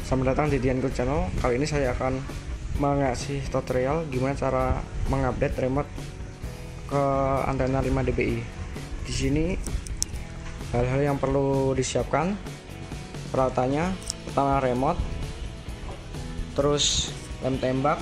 Selamat datang di Dianku Channel. Kali ini saya akan mengasih tutorial gimana cara mengupdate remote ke antena 5 dBi. Di sini hal-hal yang perlu disiapkan, peralatannya pertama remote, terus lem tembak,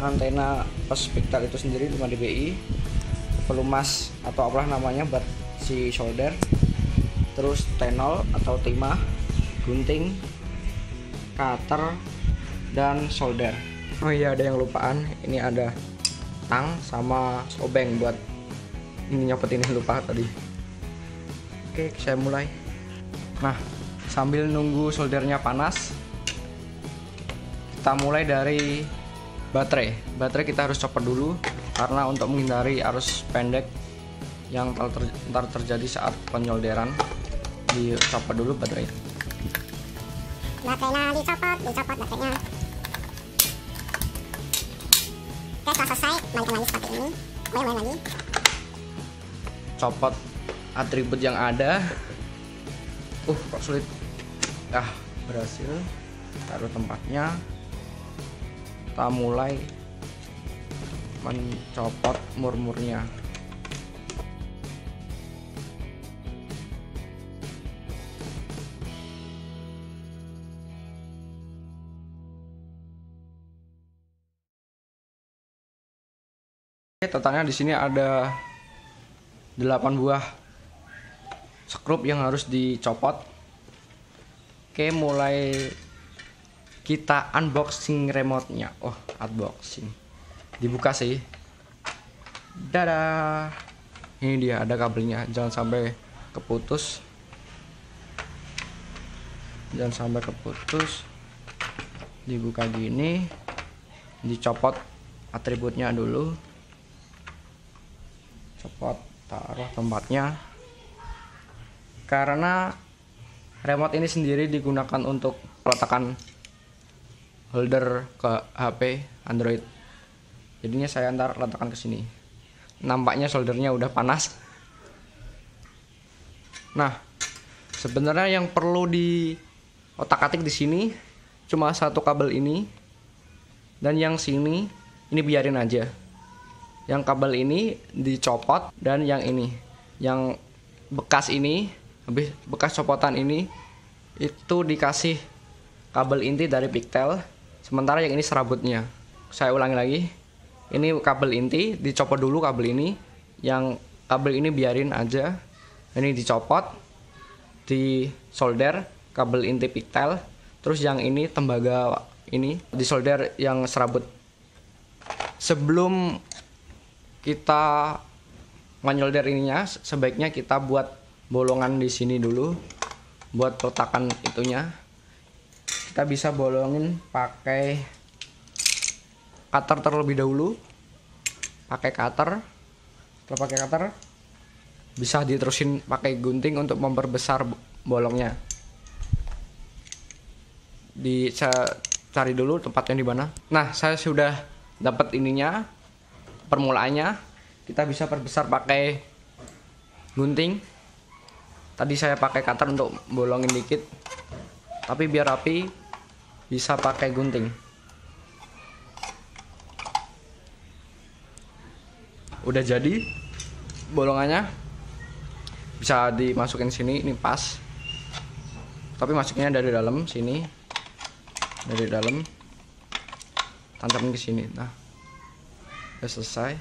antena plus pigtail itu sendiri 5 dBi, pelumas atau apalah namanya buat si solder, terus tenol atau timah, gunting, cutter, dan solder. Oh iya, ada yang lupaan, ini ada tang sama obeng buat ini nyopot, ini lupa tadi. Oke, saya mulai. Nah, sambil nunggu soldernya panas, kita mulai dari baterai kita harus copot dulu karena untuk menghindari arus pendek yang ntar terjadi saat penyolderan. Dicopot dulu baterainya. Baterainya dicopot baterainya. Oke, setelah selesai balikan lagi seperti ini. Mulai lagi. Copot atribut yang ada. Kok sulit. Berhasil. Taruh tempatnya. Kita mulai mencopot murmurnya. Totalnya di sini ada 8 buah skrup yang harus dicopot. Oke, mulai kita unboxing remote-nya. Unboxing. Dibuka sih. Dadah. Ini dia, ada kabelnya. Jangan sampai keputus. Dibuka gini. Dicopot atributnya dulu. Copot, taruh tempatnya. Karena remote ini sendiri digunakan untuk peletakan holder ke HP Android, jadinya saya ntar letakkan ke sini. Nampaknya soldernya udah panas. Nah, sebenarnya yang perlu di otak-atik di sini cuma satu kabel ini, dan yang sini ini biarin aja. Yang kabel ini dicopot, dan yang ini, yang bekas ini, bekas copotan ini itu dikasih kabel inti dari pigtail, sementara yang ini serabutnya. Saya ulangi lagi, ini kabel inti dicopot dulu kabel ini, yang kabel ini biarin aja. Ini dicopot, di solder kabel inti pigtail, terus yang ini tembaga ini disolder yang serabut. Sebelum kita menyolder ininya, sebaiknya kita buat bolongan di sini dulu buat peletakan itunya. Kita bisa bolongin pakai cutter terlebih dahulu. Pakai cutter. Setelah pakai cutter, bisa diterusin pakai gunting untuk memperbesar bolongnya. Saya cari dulu tempatnya di mana. Nah, saya sudah dapat ininya, permulaannya. Kita bisa perbesar pakai gunting. Tadi saya pakai cutter untuk bolongin dikit, tapi biar rapi bisa pakai gunting. Udah jadi bolongannya, bisa dimasukin sini. Ini pas, tapi masuknya dari dalam sini, dari dalam tancapin ke sini. Nah, udah selesai.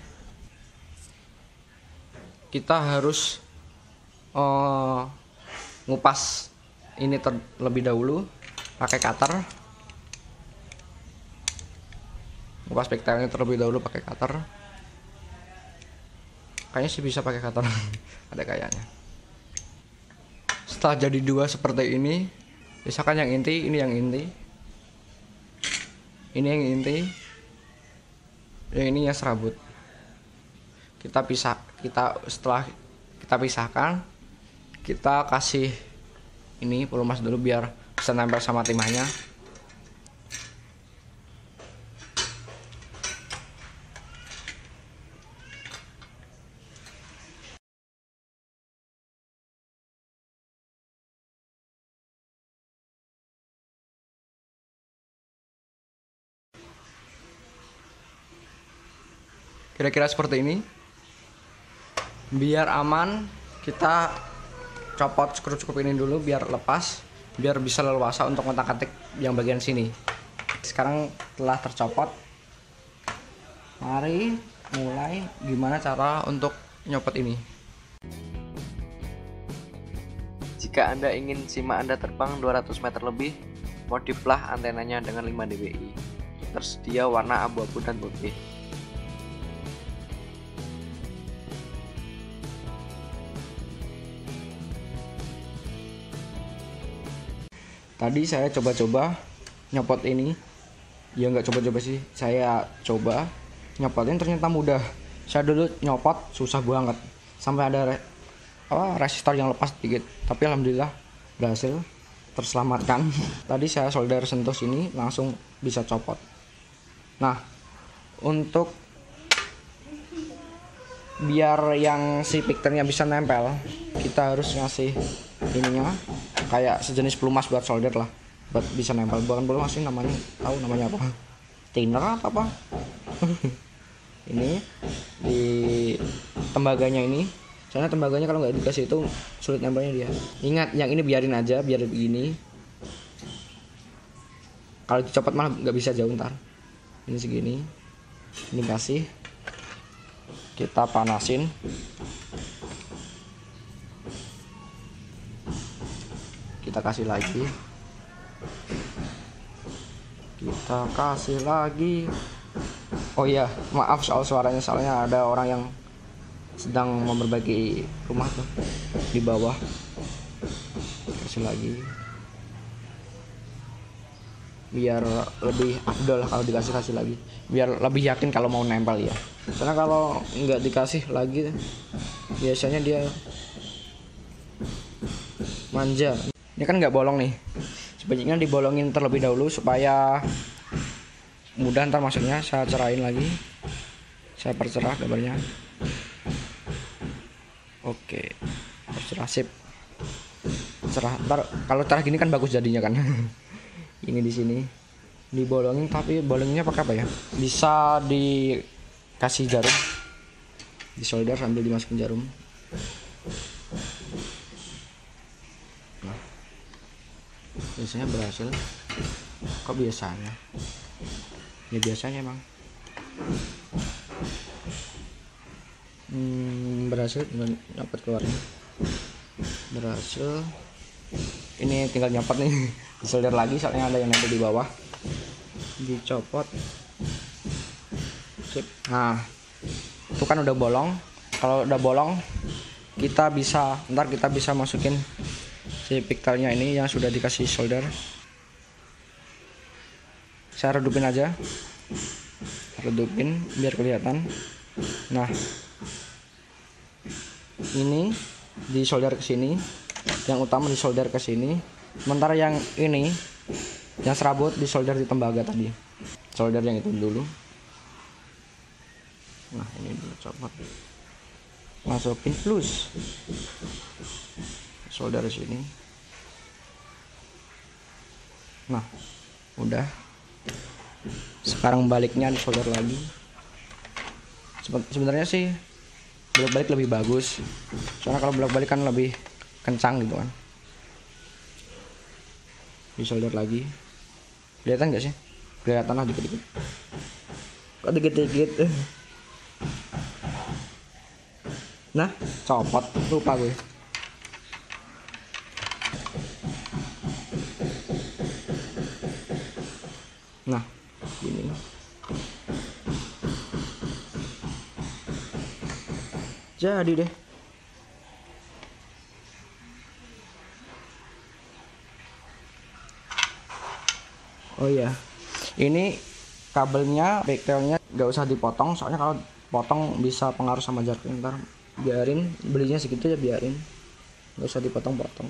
Kita harus ngupas ini terlebih dahulu pakai cutter. Ngupas pigtailnya terlebih dahulu pakai cutter. Kayaknya sih bisa pakai cutter. Ada kayaknya. Setelah jadi dua seperti ini, misalkan yang inti, ini yang inti, ini yang inti, yang ini yang serabut. Setelah kita pisahkan, kita kasih ini pelumas dulu biar bisa nempel sama timahnya. kira-kira seperti ini. Biar aman, kita copot skru cukup ini dulu biar lepas, biar bisa leluasa untuk ngotak-atik yang bagian sini. Sekarang telah tercopot, mari mulai gimana cara untuk nyopot ini. Jika Anda ingin simak Anda terbang 200 meter lebih, modiflah antenanya dengan 5 dBi. Tersedia warna abu-abu dan putih. Tadi saya coba-coba nyopot ini. Ya nggak coba-coba sih, saya coba nyopotin ternyata mudah. Saya dulu nyopot susah banget, sampai ada resistor yang lepas dikit. Tapi alhamdulillah berhasil terselamatkan. Tadi saya solder sentuh sini langsung bisa copot. Nah, untuk biar yang si pikternya bisa nempel, kita harus ngasih ininya kayak sejenis pelumas buat solder lah, buat bisa nempel. Bukan pelumas sih namanya, tahu namanya apa? Thinner atau apa? Ini di tembaganya ini, soalnya tembaganya kalau nggak dikasih itu sulit nempelnya dia. Ingat, yang ini biarin aja, biar begini. Kalau dicopot malah nggak bisa jauh ntar. Ini segini, ini kasih, kita panasin. Kita kasih lagi, kita kasih lagi. Oh iya, maaf soal suaranya, soalnya ada orang yang sedang memperbaiki rumah tuh di bawah. Kasih lagi, biar lebih afdol kalau dikasih lagi, biar lebih yakin kalau mau nempel ya. Karena kalau nggak dikasih lagi, biasanya dia manja. Ini kan nggak bolong nih, sebaiknya dibolongin terlebih dahulu supaya mudah ntar masuknya. Saya cerahin lagi, saya percerah gambarnya. Oke, percerah, sip, cerah. Ntar kalau cerah gini kan bagus jadinya kan. Ini di sini dibolongin, tapi bolongnya pakai apa ya? Bisa dikasih jarum, di solder sambil dimasukin jarum. Nah, biasanya berhasil. Kok biasanya? Ya biasanya emang berhasil, tinggal nyopot keluarnya. Berhasil. Ini tinggal nyopot nih. Disolder lagi soalnya ada yang nempel di bawah. Dicopot. Sip. Nah, itu kan udah bolong. Kalau udah bolong, kita bisa masukin si piktelnya ini yang sudah dikasih solder. Saya redupin aja, redupin biar kelihatan. Nah, ini disolder ke sini, yang utama disolder ke sini. Sementara yang ini, yang serabut disolder di tembaga tadi. Solder yang itu dulu. Nah, ini dulu copot, masukin plus, solder sini. Nah, udah. Sekarang baliknya disolder lagi. Sebenarnya sih bolak-balik lebih bagus, soalnya kalau bolak-balik kan lebih kencang gitu kan. Disolder lagi, kelihatan nggak sih? Kelihatan lah dikit-dikit. Kok dikit-dikit? Nah, copot, lupa gue. Nah, gini. Jadi deh. Oh iya, ini kabelnya, backtailnya nggak usah dipotong, soalnya kalau potong bisa pengaruh sama jarak. Ntar biarin, belinya segitu ya, biarin, nggak usah dipotong-potong.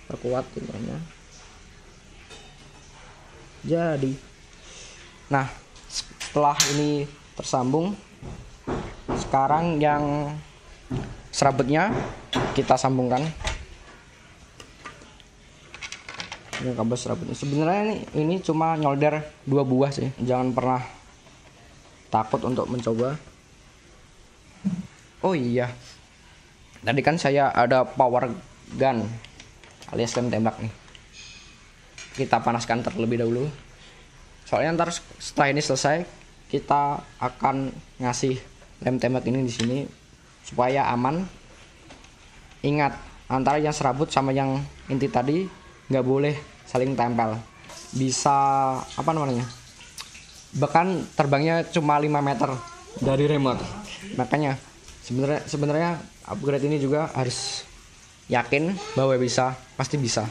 Perkuat intinya. Jadi, nah setelah ini tersambung, sekarang yang serabutnya kita sambungkan. Ini kabel serabutnya. Sebenarnya ini cuma nyolder 2 buah sih. Jangan pernah takut untuk mencoba. Oh iya, tadi kan saya ada power gun alias lem tembak nih. Kita panaskan terlebih dahulu. Soalnya ntar setelah ini selesai, kita akan ngasih lem tembak ini di sini supaya aman. Ingat, antara yang serabut sama yang inti tadi nggak boleh saling tempel. Bisa apa namanya? Bahkan terbangnya cuma 5 meter dari remote. Makanya sebenarnya upgrade ini juga harus yakin bahwa bisa, pasti bisa.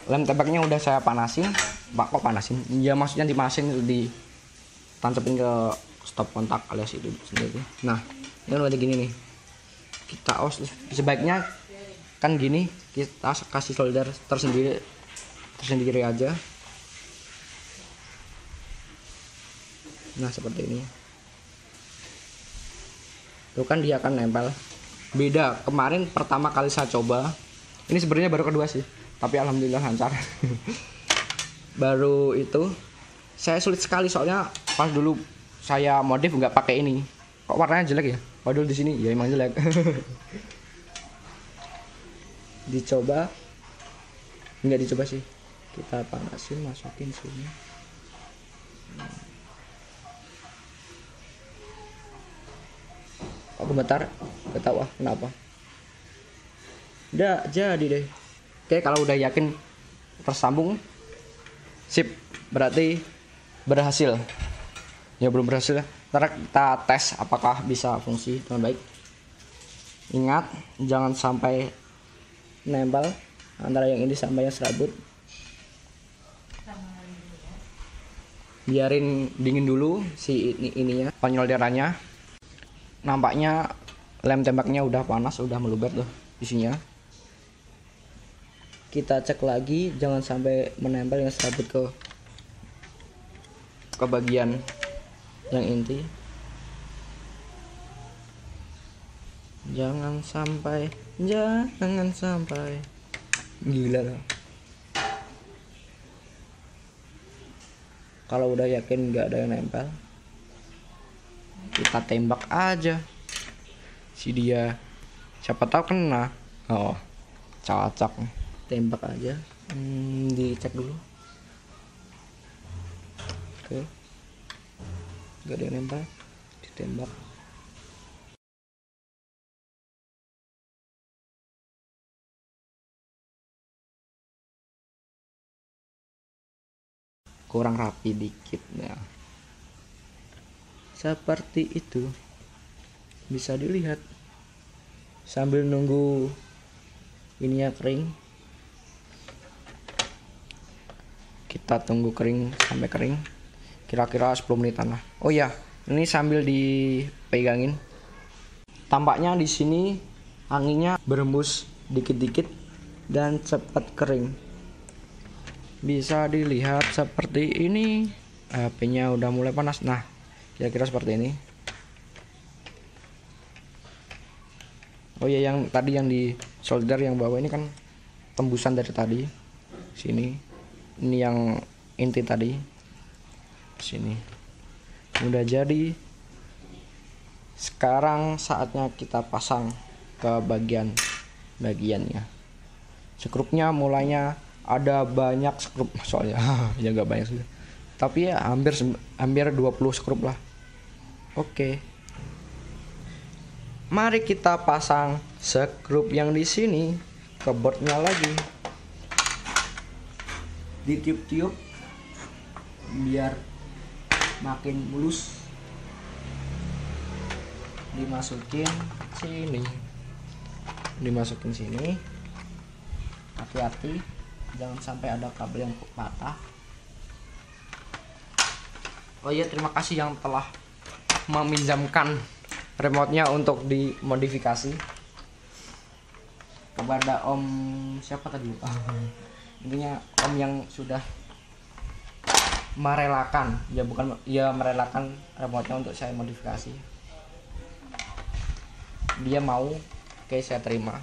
Lem tembaknya udah saya panasin. Kok panasin? Ya maksudnya dimanasin, ditancapin ke stop kontak alias itu sendiri. Nah, ini udah gini nih. Kita sebaiknya kan gini, kita kasih solder tersendiri aja. Nah, seperti ini. Tuh kan dia akan nempel. Beda kemarin pertama kali saya coba. Ini sebenarnya baru kedua sih, tapi alhamdulillah lancar. Baru itu saya sulit sekali soalnya pas dulu saya modif nggak pakai ini. Kok warnanya jelek ya? Padahal di sini ya emang jelek. Dicoba, nggak dicoba sih. Kita panasin, masukin sini. Aku bentar, ketawa kenapa? Udah jadi deh. Oke, kalau udah yakin tersambung, sip, berarti berhasil. Ya belum berhasil, ntar kita tes apakah bisa fungsi dengan baik. Ingat, jangan sampai nempel antara yang ini sama yang serabut. Biarin dingin dulu si ininya, penyolderannya. Nampaknya lem tembaknya udah panas, udah meluber tuh isinya. Kita cek lagi, jangan sampai menempel yang serabut ke bagian yang inti. Jangan sampai gila loh. Kalau udah yakin nggak ada yang nempel, kita tembak aja si dia, siapa tahu kena. Oh, cocok, tembak aja. Dicek dulu. Oke, nggak ada yang nempel, ditembak. Kurang rapi dikit ya. Seperti itu, bisa dilihat sambil nunggu ininya kering. Kita tunggu kering sampai kering, kira-kira 10 menitan lah. Oh ya, ini sambil dipegangin, tampaknya di sini anginnya berembus dikit-dikit dan cepat kering. Bisa dilihat seperti ini, HP-nya udah mulai panas. Nah, kira-kira seperti ini. Oh ya, yang tadi yang di solder yang bawah ini kan tembusan dari tadi sini. Ini yang inti tadi sini. Udah jadi. Sekarang saatnya kita pasang ke bagiannya. Skrupnya mulainya ada banyak skrup soalnya. Ya nggak banyak sudah. Tapi ya hampir 20 skrup lah. Oke. Mari kita pasang skrup yang di sini ke boardnya lagi. Ditiup-tiup biar makin mulus. Dimasukin sini. Hati-hati, jangan sampai ada kabel yang patah. Oh iya, terima kasih yang telah meminjamkan remote-nya untuk dimodifikasi. Kepada Om siapa tadi? Intinya Om yang sudah merelakan, merelakan remote-nya untuk saya modifikasi. Dia mau, oke, saya terima.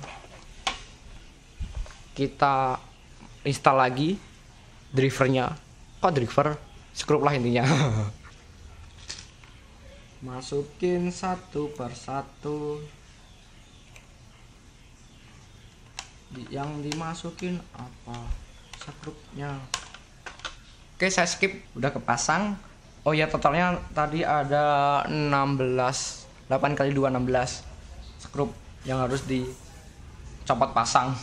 Kita install lagi drivernya. Kok driver? Skrup lah intinya. Masukin satu persatu. Yang dimasukin apa? Skrupnya. Oke, saya skip, udah kepasang. Oh ya, totalnya tadi ada 16, 8 kali 2 16 skrup yang harus dicopot pasang.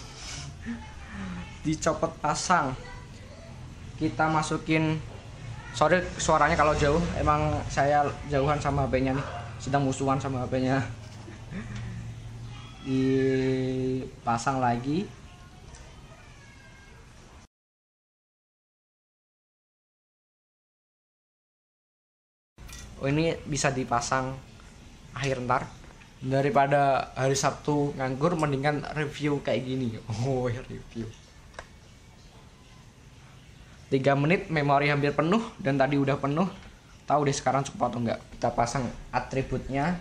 Dicopot pasang. Kita masukin, sorry suaranya kalau jauh, emang saya jauhan sama HP-nya nih, sedang musuhan sama HP-nya. Dipasang lagi. Oh, ini bisa dipasang akhir ntar. Daripada hari Sabtu nganggur, mendingan review kayak gini. Oh ya, review 3 menit, memori hampir penuh. Dan tadi udah penuh. Tahu deh sekarang cukup atau enggak. Kita pasang atributnya.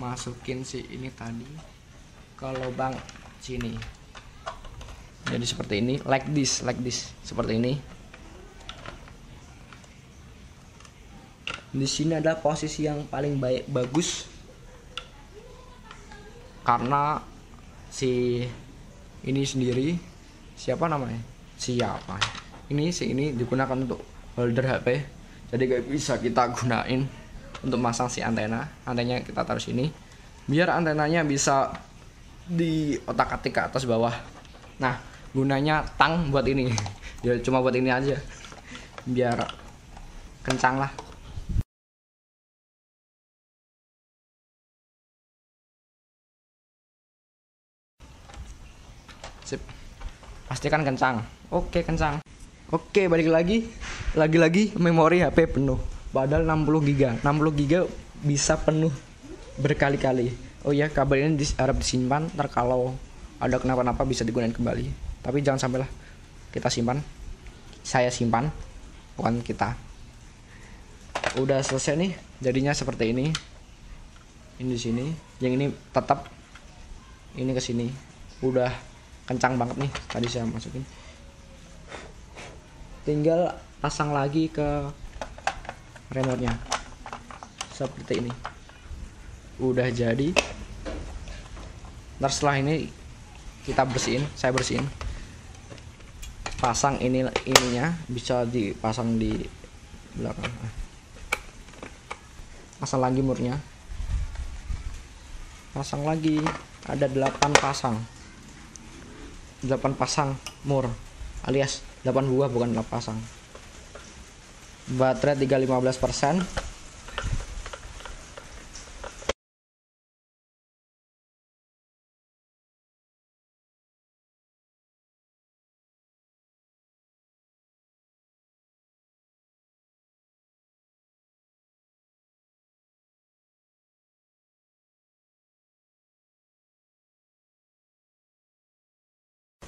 Masukin si ini tadi ke lubang sini. Jadi seperti ini, like this, seperti ini. Di sini ada posisi yang paling bagus karena si ini sendiri, siapa namanya? Siapa? Ini digunakan untuk holder HP. Jadi gak bisa kita gunain untuk masang si antena. Antenanya kita taruh sini biar antenanya bisa diotak-atik ke atas bawah. Nah, gunanya tang buat ini. Ya cuma buat ini aja. Biar kencang lah. Sip. Pastikan kencang. Oke, kencang. Oke, balik lagi. Lagi-lagi memori HP penuh. Padahal 60 GB. 60 GB bisa penuh berkali-kali. Oh ya, kabel ini harap disimpan. Ntar kalau ada kenapa-napa bisa digunakan kembali. Tapi jangan sampailah kita simpan. Saya simpan, bukan kita. Udah selesai nih. Jadinya seperti ini. Ini di sini. Yang ini tetap. Ini ke sini. Udah kencang banget nih, tadi saya masukin. Tinggal pasang lagi ke remote-nya seperti ini. Udah jadi. Ntar setelah ini kita bersihin, saya bersihin. Pasang ininya bisa dipasang di belakang. Pasang lagi murnya. Pasang lagi, ada 8 pasang. 8 pasang mur, alias 8 buah bukan 8 pasang. Baterai 315%.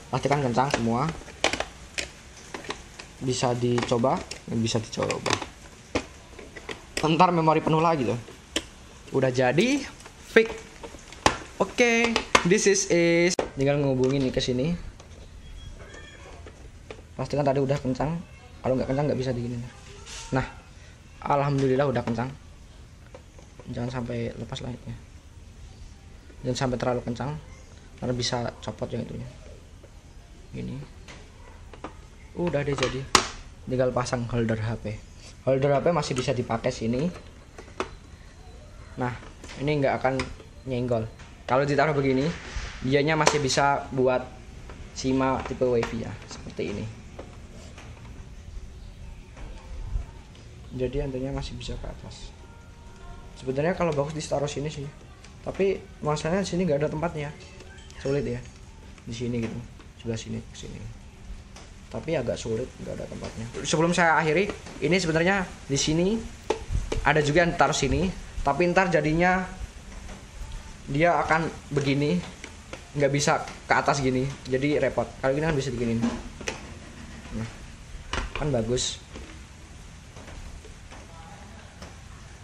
Pastikan kencang semua. Bisa dicoba, bisa dicoba. Ntar memori penuh lagi tuh. Udah jadi, fix. Oke, this is tinggal ngehubungin nih ke sini. Pastikan tadi udah kencang. Kalau nggak kencang nggak bisa diginin. Nah, alhamdulillah udah kencang. Jangan sampai lepas lah ya. Jangan sampai terlalu kencang, karena bisa copot yang itunya. Gini. Udah deh jadi. Tinggal pasang holder HP. Holder HP masih bisa dipakai sini. Nah, ini nggak akan nyenggol. Kalau ditaruh begini, dianya masih bisa buat SIMA tipe WiFi ya, seperti ini. Jadi antenanya masih bisa ke atas. Sebenarnya kalau bagus ditaruh sini sih. Tapi masalahnya di sini nggak ada tempatnya. Sulit ya. Di sini gitu. Sebelah sini ke sini. Tapi agak sulit, nggak ada tempatnya. Sebelum saya akhiri, ini sebenarnya di sini ada juga yang taruh sini, tapi ntar jadinya dia akan begini, nggak bisa ke atas gini, jadi repot. Kalau gini kan bisa diginin. Nah, kan bagus.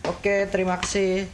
Oke, terima kasih.